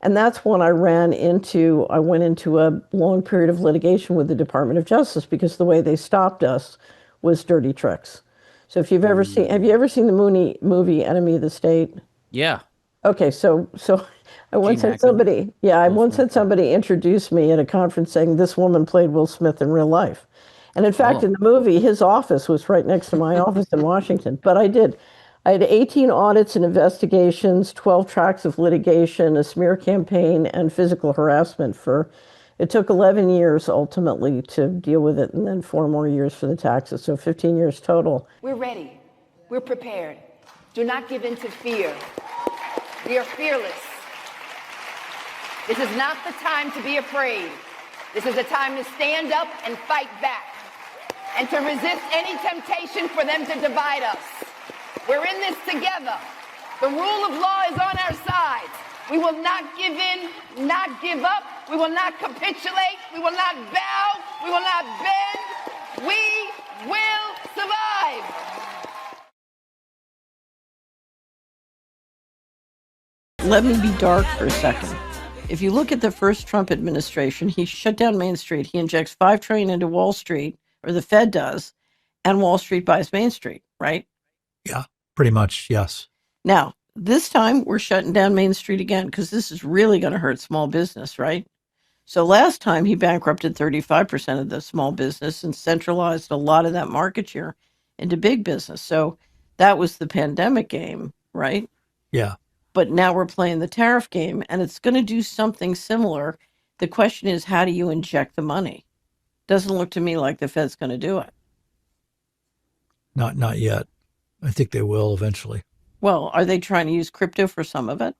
And that's when I went into a long period of litigation with the Department of Justice because the way they stopped us was dirty tricks. So if have you ever seen the movie Enemy of the State? Yeah. Okay, so I once Gene had Hackman, somebody, yeah, I Will once Smith. had somebody introduce me at a conference saying this woman played Will Smith in real life. And in fact, in Oh. the movie, his office was right next to my office in Washington. But I had 18 audits and investigations, 12 tracks of litigation, a smear campaign, and physical harassment it took 11 years ultimately to deal with it, and then 4 more years for the taxes. So 15 years total. We're ready. We're prepared. Do not give in to fear. We are fearless. This is not the time to be afraid. This is a time to stand up and fight back and to resist any temptation for them to divide us. We're in this together. The rule of law is on our side. We will not give in, not give up. We will not capitulate. We will not bow. We will not bend. We will survive. Let me be dark for a second. If you look at the first Trump administration, he shut down Main Street. He injects $5 trillion into Wall Street, or the Fed does, and Wall Street buys Main Street, right? Yeah, pretty much, yes. Now, this time we're shutting down Main Street again because this is really going to hurt small business, right? So last time he bankrupted 35% of the small business and centralized a lot of that market share into big business. So that was the pandemic game, right? Yeah. But now we're playing the tariff game, and it's going to do something similar. The question is, how do you inject the money? Doesn't look to me like the Fed's going to do it. Not yet. I think they will eventually. Well, are they trying to use crypto for some of it?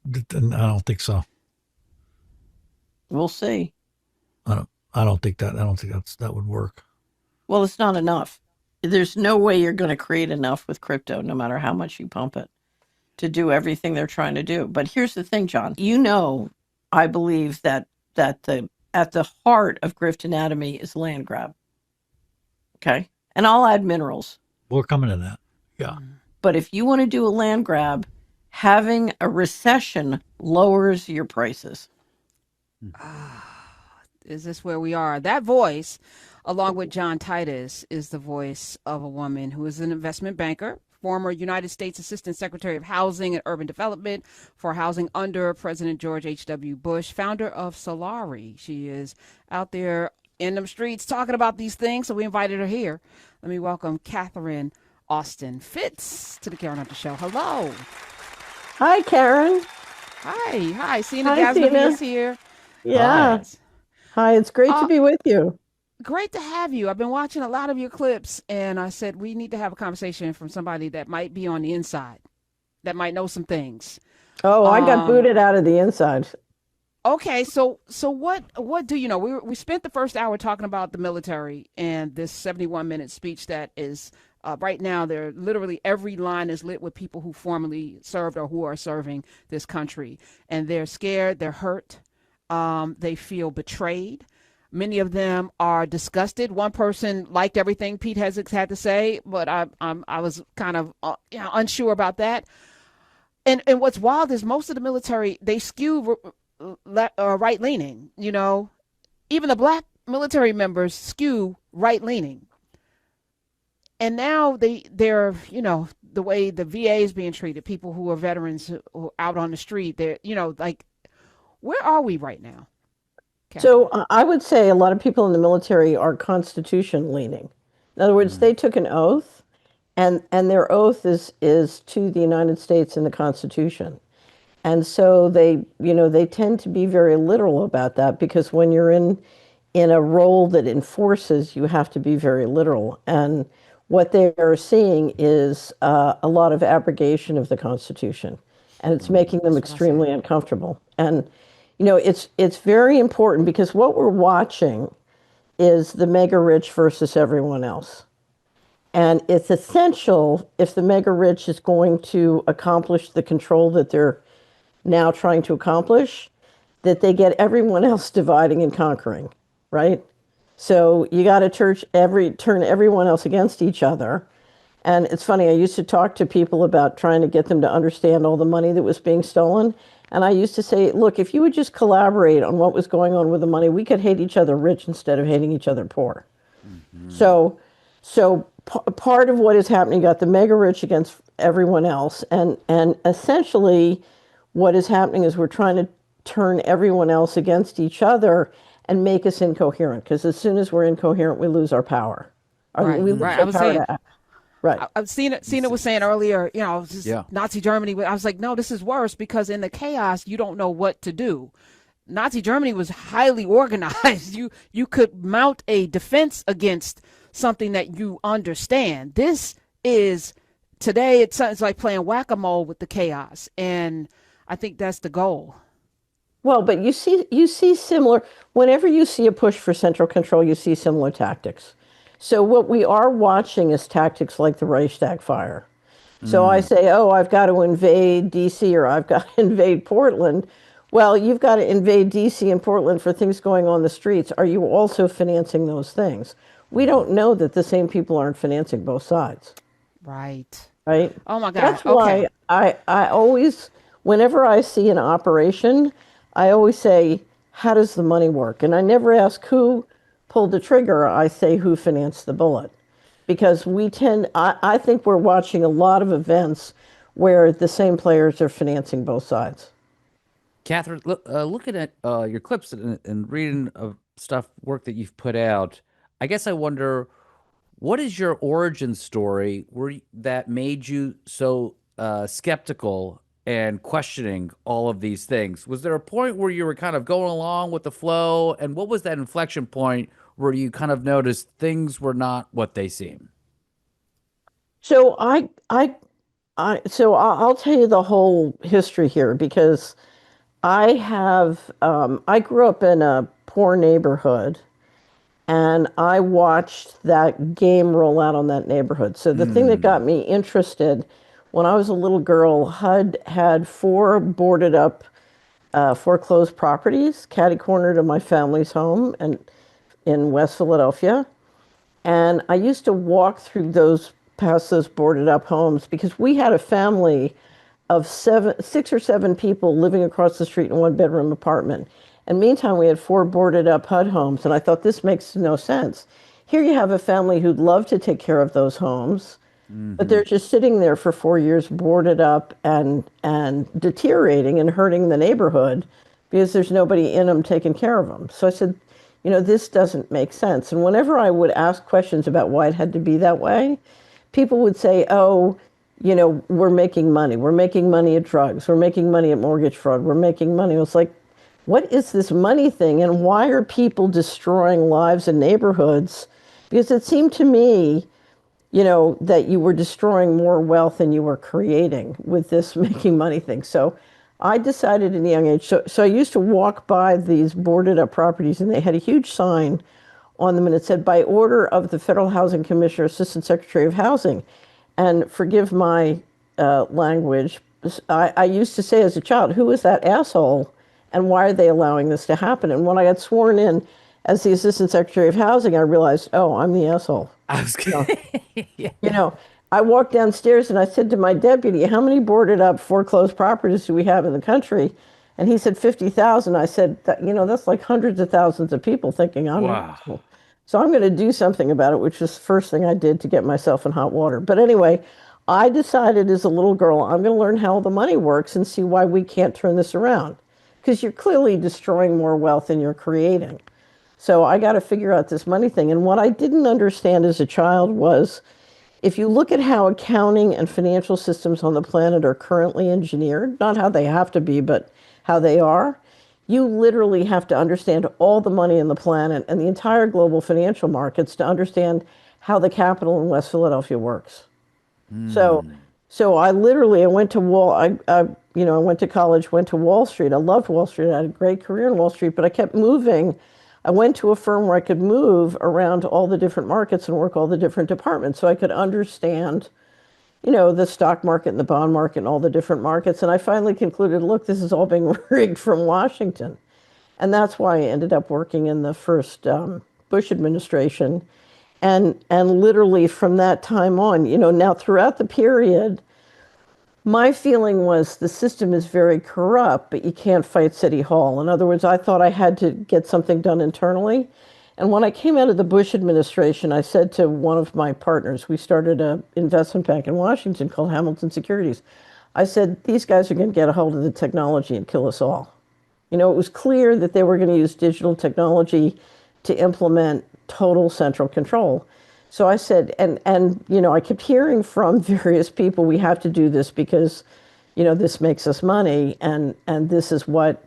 I don't think so. We'll see. I don't think that would work. Well, it's not enough. There's no way you're going to create enough with crypto, no matter how much you pump it, to do everything they're trying to do. But here's the thing, John. I believe that at the heart of grift anatomy is land grab. Okay? And I'll add minerals. We're coming to that. Yeah. But if you want to do a land grab, having a recession lowers your prices. Is this where we are? That voice, along with John Titus, is the voice of a woman who is an investment banker, former United States Assistant Secretary of Housing and Urban Development for housing under President George H.W. Bush, founder of Solari. She is out there in them streets talking about these things, so we invited her here. Let me welcome Catherine Austin Fitts to the Karen Hunter Show. Hello. Hi, Karen. Hi. Sina Hi, Gasman Sina. is here. Yeah. Hi, it's great to be with you. Great to have you. I've been watching a lot of your clips, and I said we need to have a conversation from somebody that might be on the inside, that might know some things. Oh, I got booted out of the inside. Okay, so what do you know? We spent the first hour talking about the military and this 71-minute speech that is right now. There literally every line is lit with people who formerly served or who are serving this country, and they're scared, they're hurt, they feel betrayed. Many of them are disgusted. One person liked everything Pete Hegseth had to say, but I was kind of unsure about that. And what's wild is most of the military, they skew right leaning. Even the black military members skew right leaning. And now they're the way the VA is being treated, people who are veterans who are out on the street, they're like, where are we right now? So I would say a lot of people in the military are Constitution leaning. In other words, they took an oath, and their oath is to the United States and the Constitution. And so they tend to be very literal about that because when you're in a role that enforces, you have to be very literal. And what they are seeing is a lot of abrogation of the Constitution, and it's making them extremely uncomfortable. And it's very important because what we're watching is the mega rich versus everyone else. And it's essential if the mega rich is going to accomplish the control that they're now trying to accomplish, that they get everyone else dividing and conquering, right? So you got to turn everyone else against each other. And it's funny, I used to talk to people about trying to get them to understand all the money that was being stolen. And I used to say, look, if you would just collaborate on what was going on with the money, we could hate each other rich instead of hating each other poor. So, part of what is happening, you got the mega rich against everyone else, and essentially, what is happening is we're trying to turn everyone else against each other and make us incoherent. Because as soon as we're incoherent, we lose our power. Right, We lose right. I our was power saying, to act. Right. I've seen it. Cena was saying earlier, just Yeah. Nazi Germany. I was like, no, this is worse because in the chaos, you don't know what to do. Nazi Germany was highly organized. You could mount a defense against something that you understand. This is today. It's like playing whack-a-mole with the chaos, and I think that's the goal. Well, but you see similar whenever you see a push for central control, you see similar tactics. So what we are watching is tactics like the Reichstag fire. So I say, oh, I've got to invade DC or I've got to invade Portland. Well, you've got to invade DC and Portland for things going on the streets. Are you also financing those things? We don't know that the same people aren't financing both sides, Right. right? Oh my God. That's Okay. why I always, whenever I see an operation, I always say, how does the money work? And I never ask who pulled the trigger. I say who financed the bullet. Because I think we're watching a lot of events where the same players are financing both sides. Catherine, looking at your clips and reading of work that you've put out, I guess I wonder, what is your origin story that made you so skeptical and questioning all of these things? Was there a point where you were kind of going along with the flow, and what was that inflection point where you kind of noticed things were not what they seem? So I'll tell you the whole history here because I grew up in a poor neighborhood and I watched that game roll out on that neighborhood. So the thing that got me interested when I was a little girl, HUD had four boarded up foreclosed properties catty corner to my family's home and in West Philadelphia. And I used to walk through past those boarded up homes because we had a family of 6 or 7 people living across the street in a 1-bedroom apartment. And meantime, we had 4 boarded up HUD homes. And I thought, this makes no sense. Here you have a family who'd love to take care of those homes, but they're just sitting there for 4 years, boarded up and deteriorating and hurting the neighborhood because there's nobody in them taking care of them. So I said, this doesn't make sense. And whenever I would ask questions about why it had to be that way, people would say, oh, we're making money. We're making money at drugs. We're making money at mortgage fraud. We're making money. It was like, what is this money thing? And why are people destroying lives and neighborhoods? Because it seemed to me, that you were destroying more wealth than you were creating with this making money thing. So I decided in a young age. So I used to walk by these boarded up properties and they had a huge sign on them and it said, by order of the Federal Housing Commissioner, Assistant Secretary of Housing. And forgive my language, I used to say as a child, who is that asshole and why are they allowing this to happen? And when I got sworn in as the Assistant Secretary of Housing, I realized, oh, I'm the asshole. I was I walked downstairs and I said to my deputy, how many boarded up foreclosed properties do we have in the country? And he said 50,000. I said, that's like hundreds of thousands of people thinking I'm an asshole. So I'm going to do something about it, which was the first thing I did to get myself in hot water. But anyway, I decided as a little girl, I'm going to learn how the money works and see why we can't turn this around. Because you're clearly destroying more wealth than you're creating. So I got to figure out this money thing. And what I didn't understand as a child was, if you look at how accounting and financial systems on the planet are currently engineered, not how they have to be, but how they are, you literally have to understand all the money in the planet and the entire global financial markets to understand how the capital in West Philadelphia works. So I went to I went to college, went to Wall Street. I loved Wall Street. I had a great career in Wall Street, but I kept moving. I went to a firm where I could move around all the different markets and work all the different departments so I could understand, the stock market and the bond market and all the different markets. And I finally concluded, look, this is all being rigged from Washington. And that's why I ended up working in the first Bush administration. And literally from that time on, now throughout the period, My feeling was the system is very corrupt, but you can't fight City Hall. In other words, I thought I had to get something done internally. And when I came out of the Bush administration, I said to one of my partners, we started an investment bank in Washington called Hamilton Securities. I said, these guys are going to get a hold of the technology and kill us all. You know, it was clear that they were going to use digital technology to implement total central control. So I said, and you know, I kept hearing from various people, we have to do this because, you know, this makes us money, and this is what,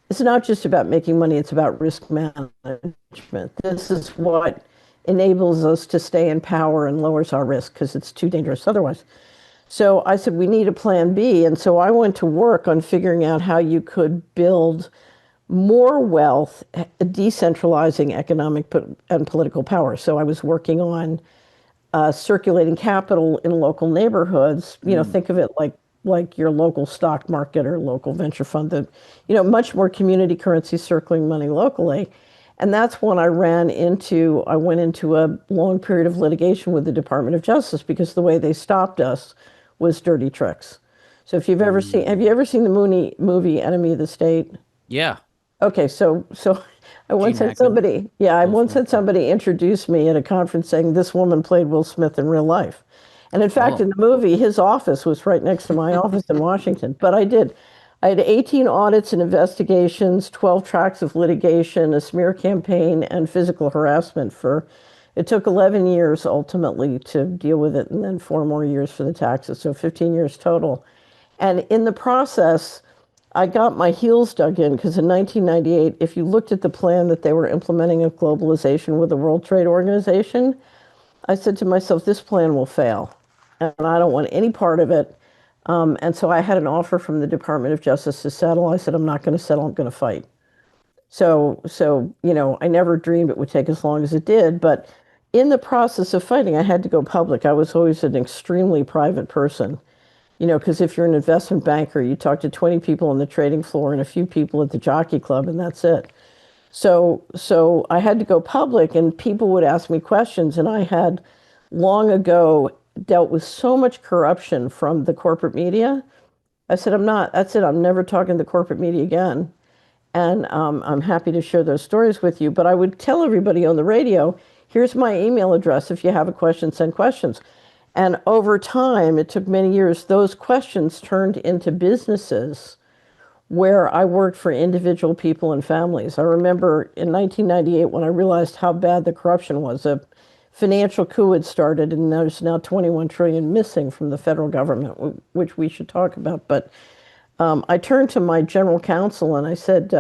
it's not just about making money, it's about risk management. This is what enables us to stay in power and lowers our risk because it's too dangerous otherwise. So I said, we need a plan B. And so I went to work on figuring out how you could build more wealth, decentralizing economic and political power. So I was working on circulating capital in local neighborhoods. You know, think of it like your local stock market or local venture fund. That, you know, much more community currency circling money locally. And that's when I went into a long period of litigation with the Department of Justice because the way they stopped us was dirty tricks. So if you've ever seen, have you ever seen the movie Enemy of the State? Yeah. Okay, so I once Gene had Hackman. somebody, yeah, I Will once Smith, had somebody introduce me at a conference saying this woman played Will Smith in real life. And in fact, Oh. in the movie, his office was right next to my office in Washington. But I had 18 audits and investigations, 12 tracks of litigation, a smear campaign, and physical harassment it took 11 years ultimately to deal with it, and then 4 more years for the taxes, so 15 years total. And in the process, I got my heels dug in because in 1998, if you looked at the plan that they were implementing of globalization with the World Trade Organization, I said to myself, this plan will fail, and I don't want any part of it. And so I had an offer from the Department of Justice to settle. I said, I'm not going to settle, I'm going to fight. So, you know, I never dreamed it would take as long as it did, but in the process of fighting, I had to go public. I was always an extremely private person, you know, because if you're an investment banker, you talk to 20 people on the trading floor and a few people at the jockey club, and that's it. So I had to go public, and people would ask me questions, and I had long ago dealt with so much corruption from the corporate media. I said, that's it, I'm never talking to the corporate media again. And I'm happy to share those stories with you. But I would tell everybody on the radio, here's my email address. If you have a question, send questions. And over time, it took many years, those questions turned into businesses where I worked for individual people and families. I remember in 1998 when I realized how bad the corruption was, a financial coup had started, and there's now 21 trillion missing from the federal government, which we should talk about. But I turned to my general counsel and I said,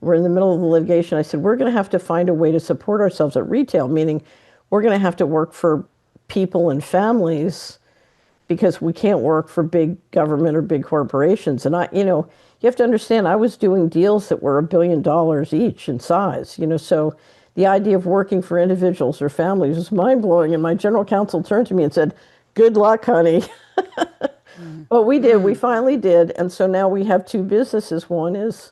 we're in the middle of the litigation. I said, we're going to have to find a way to support ourselves at retail, meaning we're going to have to work for people and families because we can't work for big government or big corporations. And you know, you have to understand, I was doing deals that were $1 billion each in size, you know, so the idea of working for individuals or families was mind blowing. And my general counsel turned to me and said, good luck, honey. But we did. We finally did. And so now we have 2 businesses. One is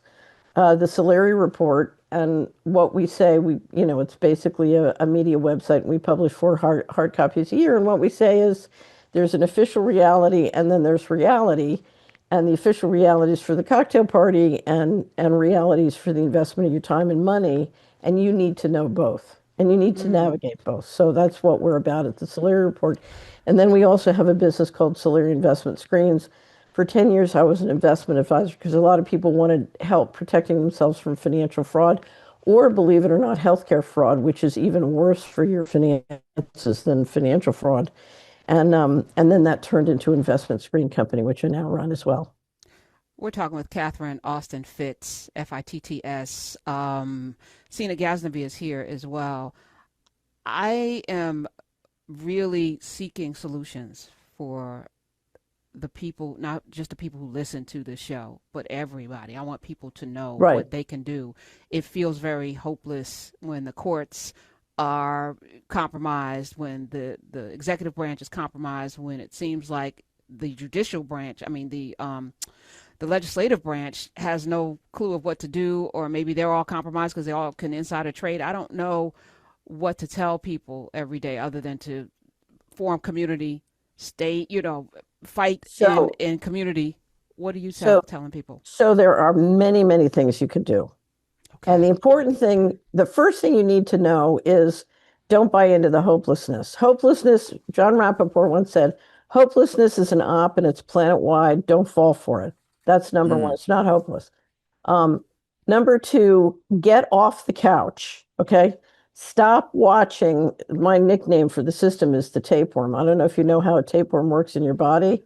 the Solari Report. And what we say, you know, it's basically a media website. And we publish 4 hard copies a year. And what we say is there's an official reality and then there's reality. And the official reality is for the cocktail party and realities for the investment of your time and money. And you need to know both. And you need to navigate both. So that's what we're about at the Solari Report. And then we also have a business called Solari Investment Screens. For 10 years, I was an investment advisor because a lot of people wanted help protecting themselves from financial fraud or, believe it or not, healthcare fraud, which is even worse for your finances than financial fraud. And then that turned into Investment Screen Company, which I now run as well. We're talking with Catherine Austin Fitts, Fitts. Sina Ghaznavi is here as well. I am really seeking solutions for the people, not just the people who listen to the show, but everybody. I want people to know what they can do. It feels very hopeless when the courts are compromised, when the executive branch is compromised, when it seems like the judicial branch, the legislative branch has no clue of what to do, or maybe they're all compromised because they all can insider trade. I don't know what to tell people every day other than to form community, stay, fight So, in community, what are you so, telling people? so there are many, many things you can do. And the Okay. important thing, the first thing you need to know is don't buy into the hopelessness. Hopelessness, John Rappaport once said, hopelessness is an op and it's planet wide. Don't fall for it. That's number one. Mm. It's not hopeless. Um, Number two, get off the couch. Okay. Stop watching. My nickname for the system is the tapeworm. I don't know if you know how a tapeworm works in your body,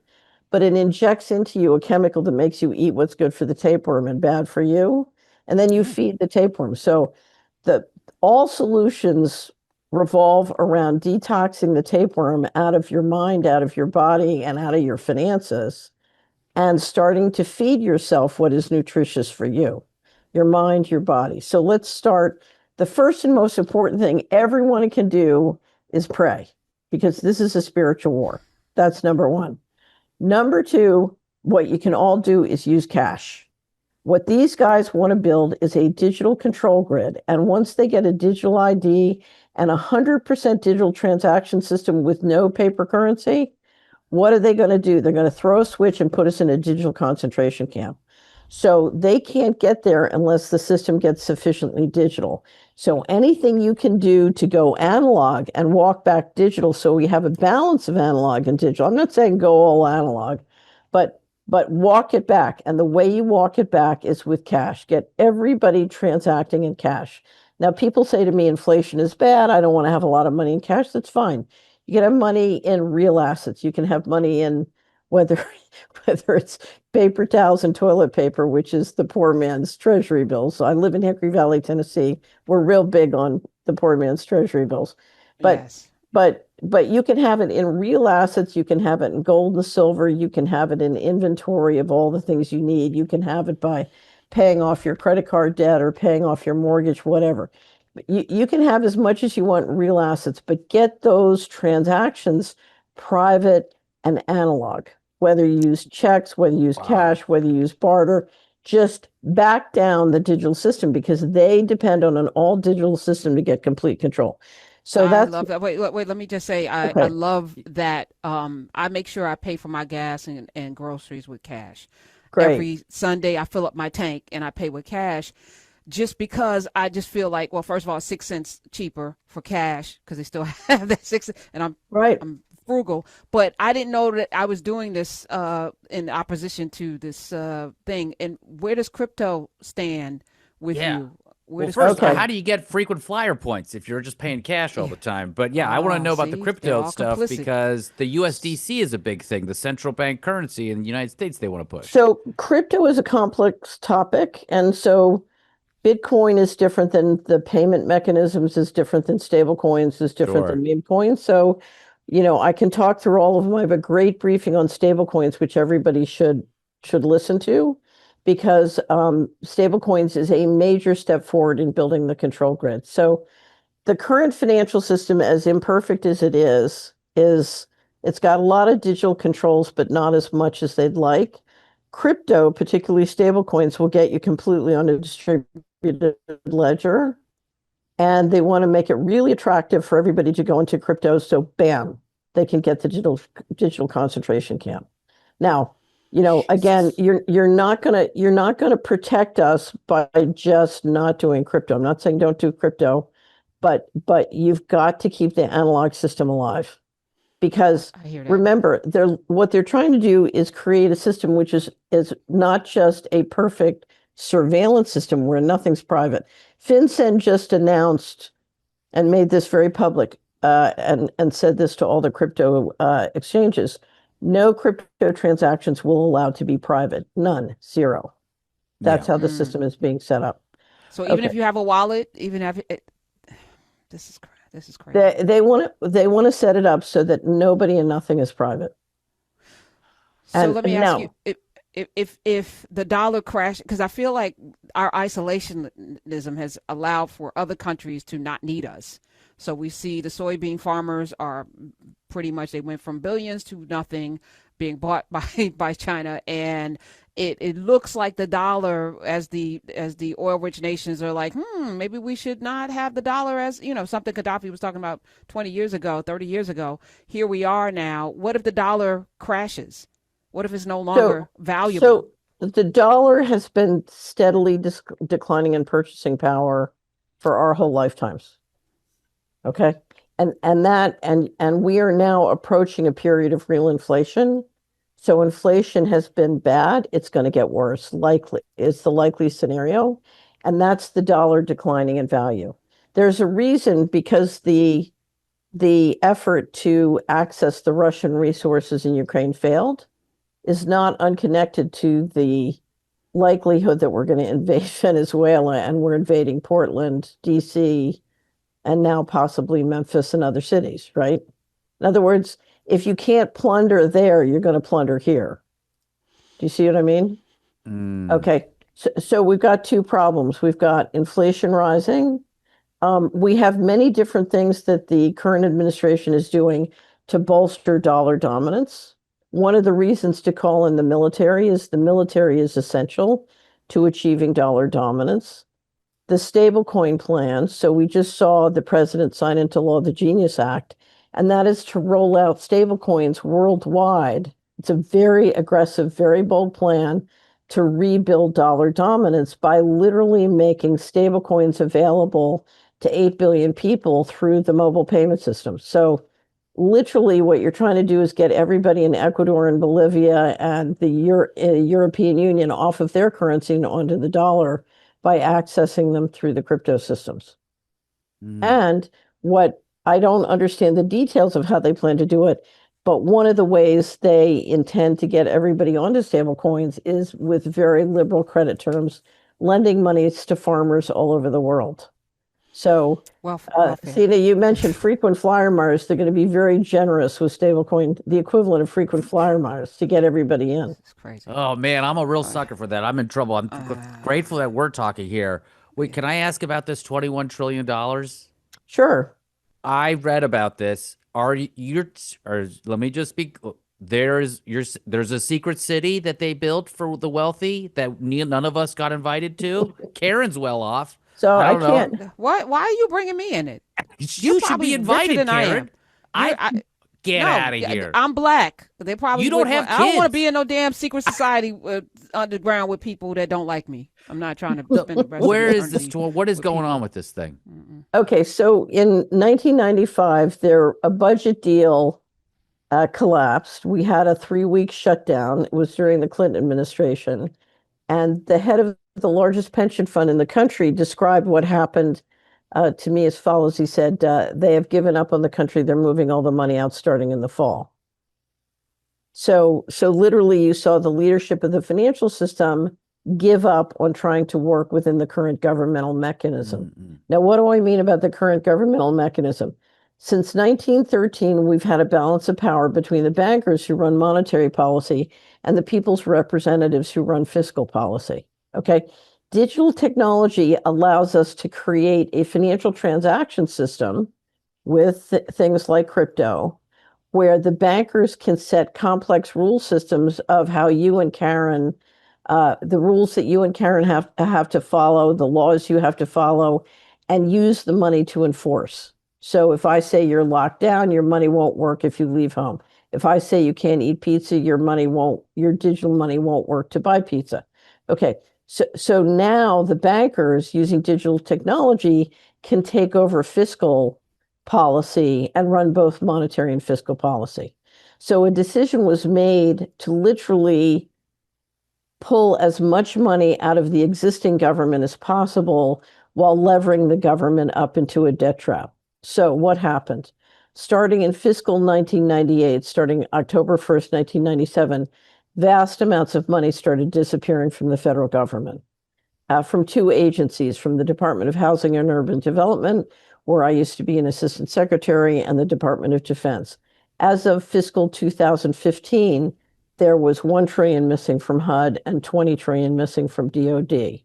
but it injects into you a chemical that makes you eat what's good for the tapeworm and bad for you. And then you Mm. feed the tapeworm. So the all solutions revolve around detoxing the tapeworm out of your mind, out of your body, and out of your finances, and starting to feed yourself what is nutritious for you, your mind, your body. So let's start. The first and most important thing everyone can do is pray, because this is a spiritual war. That's number one. Number two, what you can all do is use cash. What these guys want to build is a digital control grid. And once they get a digital ID and 100% digital transaction system with no paper currency, what are they going to do? They're going to throw a switch and put us in a digital concentration camp. So they can't get there unless the system gets sufficiently digital. So anything you can do to go analog and walk back digital, so we have a balance of analog and digital. I'm not saying go all analog, but walk it back. And the way you walk it back is with cash. Get everybody transacting in cash. Now, people say to me, inflation is bad. I don't want to have a lot of money in cash. That's fine. You can have money in real assets. You can have money in whether it's paper towels and toilet paper, which is the poor man's treasury bills. So I live in Hickory Valley, Tennessee. We're real big on the poor man's treasury bills. But Yes. but you can have it in real assets, you can have it in gold and silver, you can have it in inventory of all the things you need. You can have it by paying off your credit card debt or paying off your mortgage, whatever. You can have as much as you want in real assets, but get those transactions private and analog, whether you use checks, whether you use Wow. cash, whether you use barter. Just back down the digital system because they depend on an all digital system to get complete control. So I that's love that. Wait. Let me just say, I okay. love that. I make sure I pay for my gas and groceries with cash. Great. Every Sunday, I fill up my tank and I pay with cash, just because I just feel like, well, first of all, 6 cents cheaper for cash because they still have that 6, and Right. I'm frugal. But I didn't know that I was doing this in opposition to this thing. And where does crypto stand with Yeah. you? Where Well, does first, Okay. how do you get frequent flyer points if you're just paying cash all the time? But yeah, I want to know about the See, they're crypto all stuff complicit. because the USDC is a big thing, the central bank currency in the United States they want to push. So crypto is a complex topic, and so Bitcoin is different than the payment mechanisms, is different than stable coins, is different Sure. than meme coins. So, I can talk through all of them. I have a great briefing on stable coins, which everybody should listen to, because stable coins is a major step forward in building the control grid. So the current financial system, as imperfect as it is it's got a lot of digital controls, but not as much as they'd like. Crypto, particularly stable coins, will get you completely on a distributed ledger. And they want to make it really attractive for everybody to go into crypto. So bam, they can get the digital concentration camp. Now, again, you're not gonna protect us by just not doing crypto. I'm not saying don't do crypto, but you've got to keep the analog system alive. Because I hear that. remember, what they're trying to do is create a system which is not just a perfect surveillance system where nothing's private. FinCEN just announced and made this very public, and said this to all the crypto exchanges. No crypto transactions will allow to be private. None. Zero. That's Yeah. how the system is being set up. So even if Okay. you have a wallet, even if this is crazy. They want to set it up so that nobody and nothing is private. So And let me ask now, you, if the dollar crash, because I feel like our isolationism has allowed for other countries to not need us. So we see the soybean farmers are pretty much, they went from billions to nothing, being bought by China, and it looks like the dollar, as the oil rich nations are like, maybe we should not have the dollar, as something Gaddafi was talking about 20 years ago, 30 years ago. Here we are now. What if the dollar crashes? What if it's no longer valuable? So the dollar has been steadily declining in purchasing power for our whole lifetimes. Okay. And we are now approaching a period of real inflation. So inflation has been bad. It's going to get worse. Likely, it's the likely scenario. And that's the dollar declining in value. There's a reason, because the effort to access the Russian resources in Ukraine failed is not unconnected to the likelihood that we're going to invade Venezuela, and we're invading Portland, DC, and now possibly Memphis and other cities, right? In other words, if you can't plunder there, you're going to plunder here. Do you see what I mean? Okay. So we've got two problems. We've got inflation rising. We have many different things that the current administration is doing to bolster dollar dominance. One of the reasons to call in the military is essential to achieving dollar dominance. The stablecoin plan. So we just saw the president sign into law the Genius Act, and that is to roll out stablecoins worldwide. It's a very aggressive, very bold plan to rebuild dollar dominance by literally making stablecoins available to 8 billion people through the mobile payment system. So literally what you're trying to do is get everybody in Ecuador and Bolivia and the European Union off of their currency and onto the dollar by accessing them through the crypto systems. And what I don't understand the details of how they plan to do it, but one of the ways they intend to get everybody onto stable coins is with very liberal credit terms, lending monies to farmers all over the world. So, Sina, you mentioned frequent flyer miles. They're going to be very generous with stablecoin, the equivalent of frequent flyer miles, to get everybody in. It's crazy. Oh man, I'm a real sucker for that. I'm in trouble. I'm grateful that we're talking here. Wait, can I ask about this $21 trillion? Sure. I read about this. Or let me just speak. There's a secret city that they built for the wealthy that none of us got invited to. Karen's well off. So I don't know. can't. Why are you bringing me in it? You You're should probably be richer invited, than I Karen. am. Get No, out of here. I'm black. They probably You don't have I don't want to kids. be in no damn secret society underground with people that don't like me. I'm not trying to spend the rest Where of is this? eternity What is with going people. on with this thing? Okay, so in 1995, a budget deal collapsed. We had a 3-week shutdown. It was during the Clinton administration. And the head of the largest pension fund in the country described what happened to me as follows. He said, they have given up on the country. They're moving all the money out starting in the fall. So literally you saw the leadership of the financial system give up on trying to work within the current governmental mechanism. Now, what do I mean about the current governmental mechanism? Since 1913, we've had a balance of power between the bankers who run monetary policy and the people's representatives who run fiscal policy. Okay. Digital technology allows us to create a financial transaction system with things like crypto, where the bankers can set complex rule systems of how you and Karen, the rules that you and Karen have to follow, the laws you have to follow, and use the money to enforce. So if I say you're locked down, your money won't work if you leave home. If I say you can't eat pizza, your digital money won't work to buy pizza. Okay. So now the bankers using digital technology can take over fiscal policy and run both monetary and fiscal policy. So a decision was made to literally pull as much money out of the existing government as possible while levering the government up into a debt trap. So what happened? Starting in fiscal 1998, starting October 1st, 1997, vast amounts of money started disappearing from the federal government, from two agencies, from the Department of Housing and Urban Development, where I used to be an assistant secretary, and the Department of Defense. As of fiscal 2015, there was $1 trillion missing from HUD and $20 trillion missing from DOD.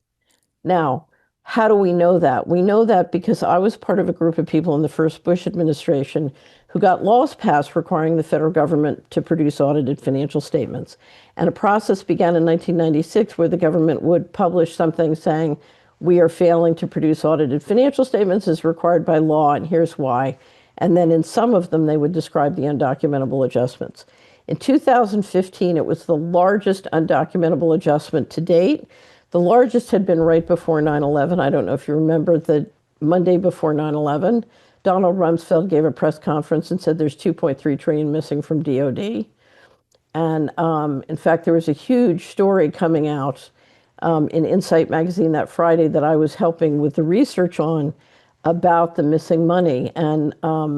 Now, how do we know that? We know that because I was part of a group of people in the first Bush administration who got laws passed requiring the federal government to produce audited financial statements. And a process began in 1996 where the government would publish something saying, we are failing to produce audited financial statements as required by law, and here's why. And then in some of them, they would describe the undocumentable adjustments. In 2015, it was the largest undocumentable adjustment to date. The largest had been right before 9/11. I don't know if you remember the Monday before 9/11. Donald Rumsfeld gave a press conference and said there's 2.3 trillion missing from DOD. And in fact, there was a huge story coming out in Insight magazine that Friday that I was helping with the research on about the missing money. And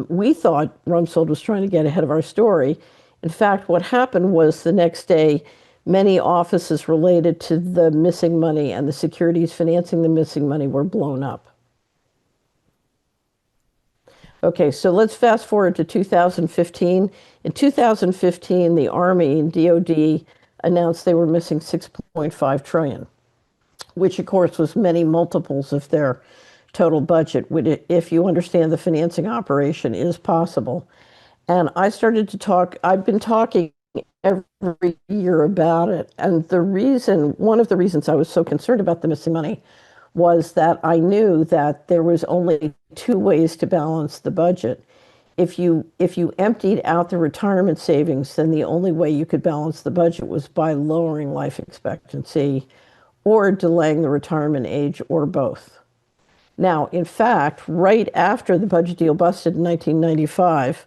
we thought Rumsfeld was trying to get ahead of our story. In fact, what happened was the next day, many offices related to the missing money and the securities financing the missing money were blown up. Okay, so let's fast forward to 2015. In 2015, the Army and DOD announced they were missing 6.5 trillion, which of course was many multiples of their total budget, which, if you understand the financing operation, is possible. And I started to talk, I've been talking every year about it. And one of the reasons I was so concerned about the missing money was that I knew that there was only two ways to balance the budget. If you emptied out the retirement savings, then the only way you could balance the budget was by lowering life expectancy or delaying the retirement age, or both. Now, in fact, right after the budget deal busted in 1995,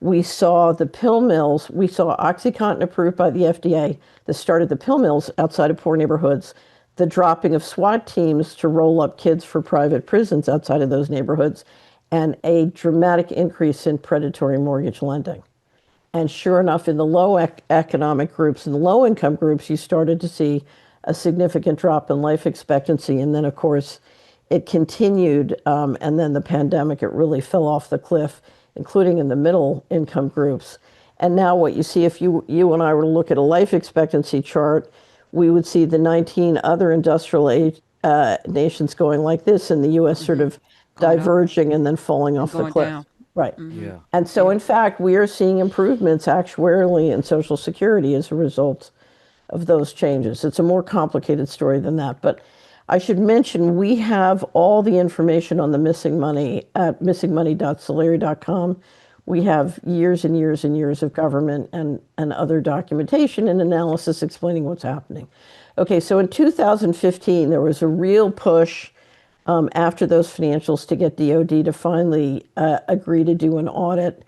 we saw the pill mills, we saw OxyContin approved by the FDA that started the pill mills outside of poor neighborhoods, the dropping of SWAT teams to roll up kids for private prisons outside of those neighborhoods, and a dramatic increase in predatory mortgage lending. And sure enough, in the low economic groups and the low income groups, you started to see a significant drop in life expectancy. And then, of course, it continued, and then the pandemic, it really fell off the cliff, including in the middle income groups. And now what you see, if you and I were to look at a life expectancy chart, we would see the 19 other industrial age nations going like this, and the U.S. sort of diverging and then falling off the cliff. Down. Right. Yeah. And so, in fact, we are seeing improvements actuarially in Social Security as a result of those changes. It's a more complicated story than that. But I should mention, we have all the information on the missing money at missingmoney.solari.com. We have years and years and years of government and other documentation and analysis explaining what's happening. Okay, so in 2015, there was a real push after those financials to get DOD to finally agree to do an audit.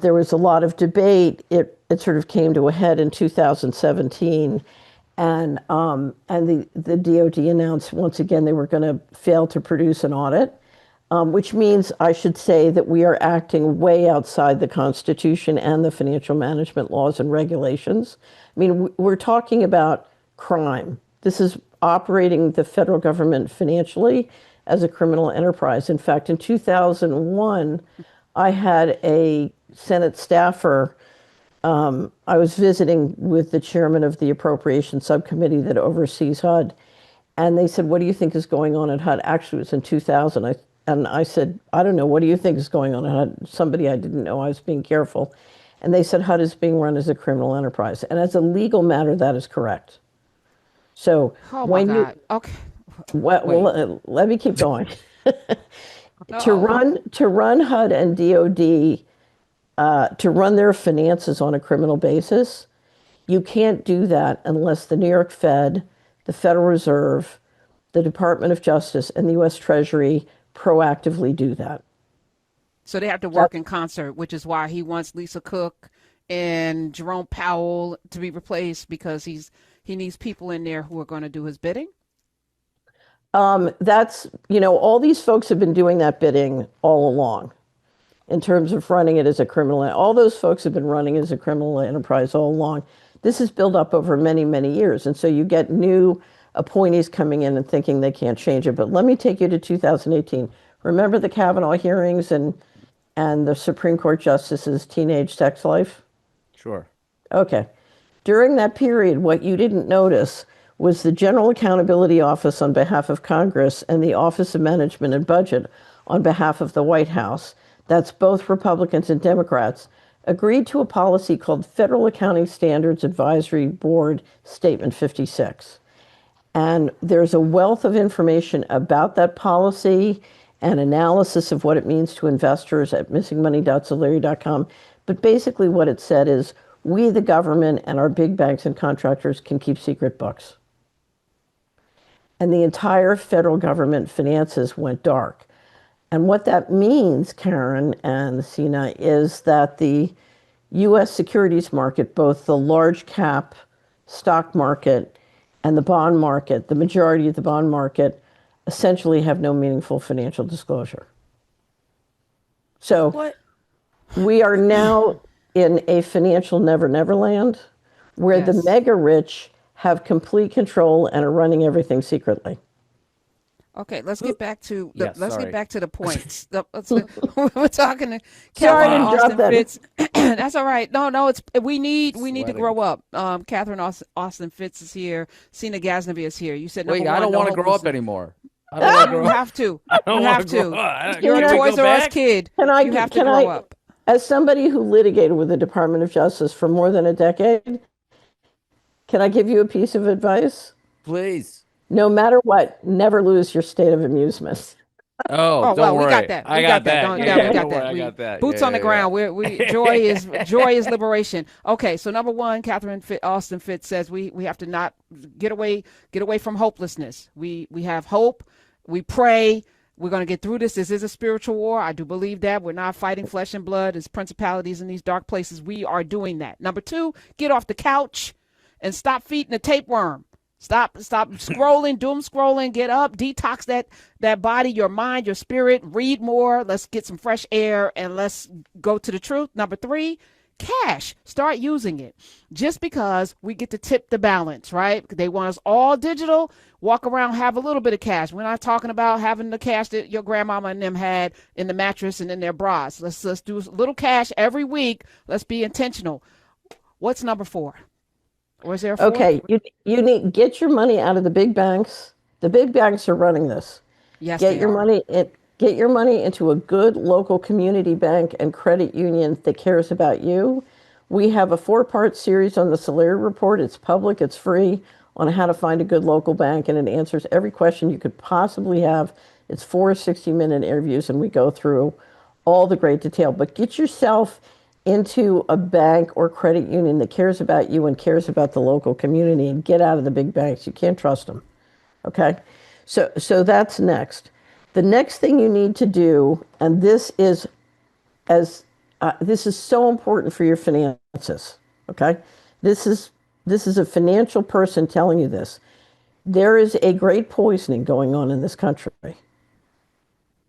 There was a lot of debate. It sort of came to a head in 2017. And the DOD announced once again they were going to fail to produce an audit, which means I should say that we are acting way outside the Constitution and the financial management laws and regulations. I mean, we're talking about crime. This is operating the federal government financially as a criminal enterprise. In fact, in 2001, I had a Senate staffer. I was visiting with the chairman of the appropriation subcommittee that oversees HUD. And they said, what do you think is going on at HUD? Actually, it was in 2000. And I said, I don't know. What do you think is going on at HUD? Somebody I didn't know. I was being careful. And they said HUD is being run as a criminal enterprise. And as a legal matter, that is correct. So Oh my when God. Okay. well, let me keep going. To run HUD and DOD, to run their finances on a criminal basis, you can't do that unless the New York Fed, the Federal Reserve, the Department of Justice, and the U.S. Treasury proactively do that. So they have to work in concert, which is why he wants Lisa Cook and Jerome Powell to be replaced, because he needs people in there who are going to do his bidding. That's, all these folks have been doing that bidding all along in terms of running it as a criminal. All those folks have been running as a criminal enterprise all along. This is built up over many, many years. And so you get new appointees coming in and thinking they can't change it. But let me take you to 2018. Remember the Kavanaugh hearings and the Supreme Court justice's teenage sex life? Sure. Okay. During that period, what you didn't notice was the General Accountability Office on behalf of Congress and the Office of Management and Budget on behalf of the White House. that's both Republicans and Democrats, agreed to a policy called Federal Accounting Standards Advisory Board Statement 56. And there's a wealth of information about that policy and analysis of what it means to investors at missingmoney.solari.com. But basically, what it said is we, the government, and our big banks and contractors can keep secret books. And the entire federal government finances went dark. And what that means, Karen and Sina, is that the U.S. securities market, both the large cap stock market and the bond market, the majority of the bond market, essentially have no meaningful financial disclosure. So What? we are now in a financial never land where the Yes. mega rich have complete control and are running everything secretly. Okay, let's get back to the, Yeah, let's sorry. get back to the points. We're talking to Sorry Catherine to interrupt Austin that. Fitz. That's all right. No, it's we need to Sweating. grow up. Catherine Austin Fitz is here. Sina Ghaznavi is here. You said number Wait, one. I don't no want to grow up hopelessness. anymore. I don't want to You grow up. have to. I don't You wanna have grow to. up. You're Can a we Toys go R Us back? kid. Can I- You have to can grow I- up. As somebody who litigated with the Department of Justice for more than a decade, can I give you a piece of advice? Please. No matter what, never lose your state of amusement. Oh, Oh don't well, worry. we got that. I We got that. Don't, Yeah, yeah, yeah, we got don't worry, that. I We- got that. Boots Yeah, on the yeah, ground. We joy is liberation. Okay, so number one, Austin Fitz says we have to not get away from hopelessness. We have hope. We pray. We're going to get through this. This is a spiritual war. I do believe that. We're not fighting flesh and blood as principalities in these dark places. We are doing that. Number two, get off the couch and stop feeding the tapeworm. Stop scrolling, doom scrolling, get up, detox that body, your mind, your spirit, read more. Let's get some fresh air and let's go to the truth. Number three, cash. Start using it. Just because we get to tip the balance, right? They want us all digital. Walk around, have a little bit of cash. We're not talking about having the cash that your grandmama and them had in the mattress and in their bras. Let's do a little cash every week. Let's be intentional. What's number four? Or is there a fourth? Okay, you need get your money out of the big banks. The big banks are running this. Yes, Get they your are. money get your money into a good local community bank and credit union that cares about you. We have a 4-part series on the Solari Report. It's public, it's free, on how to find a good local bank, and it answers every question you could possibly have. It's 4 60-minute interviews, and we go through all the great detail. But get yourself into a bank or credit union that cares about you and cares about the local community, and get out of the big banks. You can't trust them. Okay? So that's next. The next thing you need to do, and this is so important for your finances. Okay? This is a financial person telling you this. There is a great poisoning going on in this country.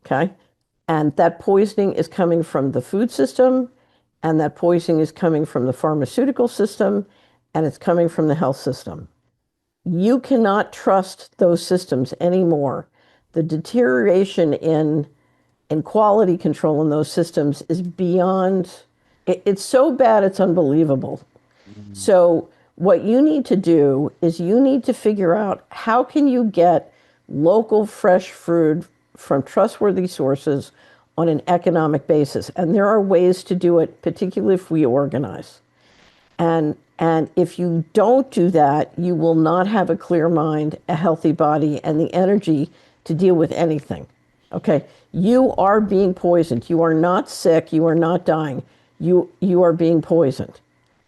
Okay? And that poisoning is coming from the food system, and that poisoning is coming from the pharmaceutical system, and it's coming from the health system. You cannot trust those systems anymore. The deterioration in quality control in those systems is beyond, it's so bad it's unbelievable. So what you need to do is you need to figure out how can you get local fresh food from trustworthy sources on an economic basis. And there are ways to do it, particularly if we organize. And if you don't do that, you will not have a clear mind, a healthy body, and the energy to deal with anything. Okay? You are being poisoned. You are not sick. You are not dying. You are being poisoned.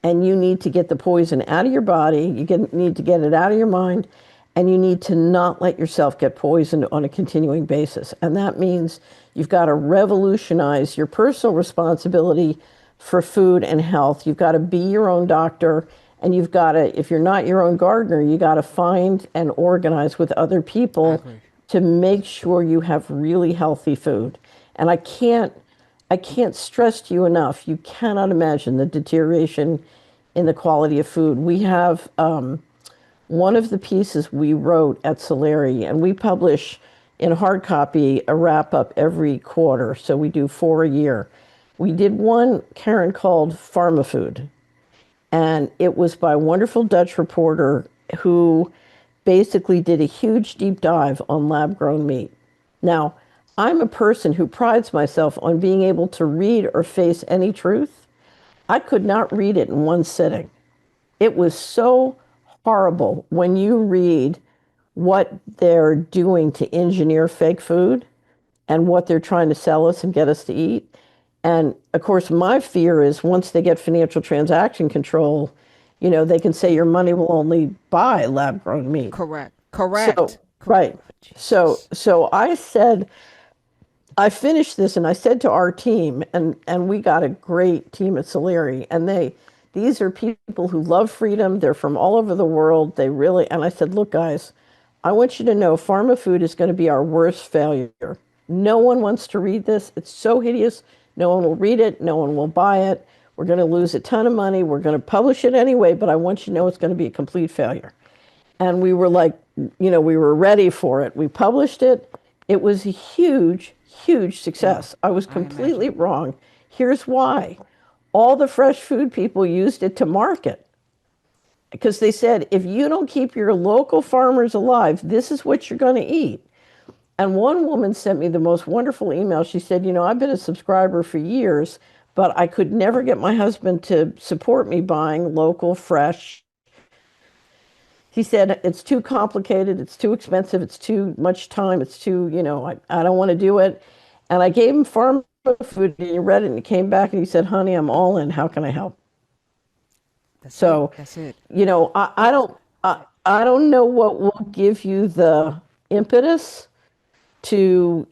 And you need to get the poison out of your body. Need to get it out of your mind. And you need to not let yourself get poisoned on a continuing basis. And that means you've got to revolutionize your personal responsibility for food and health. You've got to be your own doctor. And you've got to, if you're not your own gardener, you got to find and organize with other people to make sure you have really healthy food. And I can't stress to you enough, you cannot imagine the deterioration in the quality of food. We have one of the pieces we wrote at Solari, and we publish in hard copy a wrap-up every quarter, so we do 4 a year. We did one, Karen, called PharmaFood, and it was by a wonderful Dutch reporter who basically did a huge deep dive on lab-grown meat. Now, I'm a person who prides myself on being able to read or face any truth. I could not read it in one sitting. It was so horrible when you read what they're doing to engineer fake food and what they're trying to sell us and get us to eat. And of course, my fear is once they get financial transaction control, they can say your money will only buy lab grown meat. Correct. So, right. So I finished this and I said to our team, and we got a great team at Soleri, and these are people who love freedom. They're from all over the world. And I said, look, guys, I want you to know pharma food is going to be our worst failure. No one wants to read this. It's so hideous. No one will read it. No one will buy it. We're going to lose a ton of money. We're going to publish it anyway, but I want you to know it's going to be a complete failure. And we were like, we were ready for it. We published it. It was a huge, huge success. I was completely wrong. Here's why. All the fresh food people used it to market. Because they said, if you don't keep your local farmers alive, this is what you're going to eat. And one woman sent me the most wonderful email. She said, I've been a subscriber for years, but I could never get my husband to support me buying local, fresh. He said, it's too complicated, it's too expensive, it's too much time, it's too, I don't want to do it. And I gave him farm food, and he read it, and he came back and he said, honey, I'm all in. How can I help? That's it. I don't know what will give you the impetus to,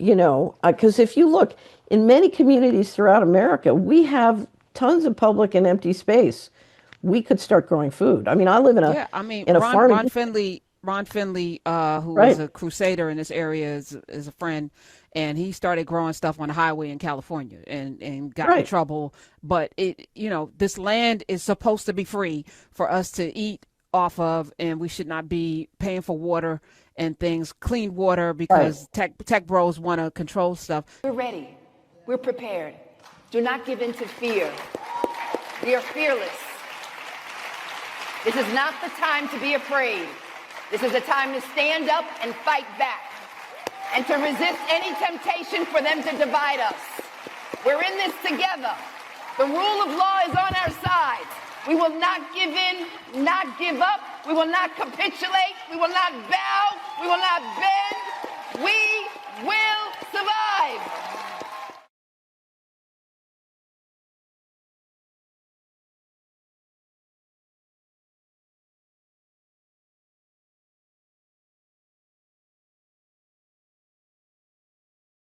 because if you look in many communities throughout America, we have tons of public and empty space. We could start growing food. I mean, I live in a farming. Ron Finley, who Right. is a crusader in this area, is a friend, and he started growing stuff on the highway in California and got in Right. trouble. But this land is supposed to be free for us to eat off of, and we should not be paying for water and things, clean water, because tech bros want to control stuff. We're ready. We're prepared. Do not give in to fear. We are fearless. This is not the time to be afraid. This is a time to stand up and fight back and to resist any temptation for them to divide us. We're in this together. The rule of law is on our side. We will not give in, not give up. We will not capitulate. We will not bow. We will not bend. We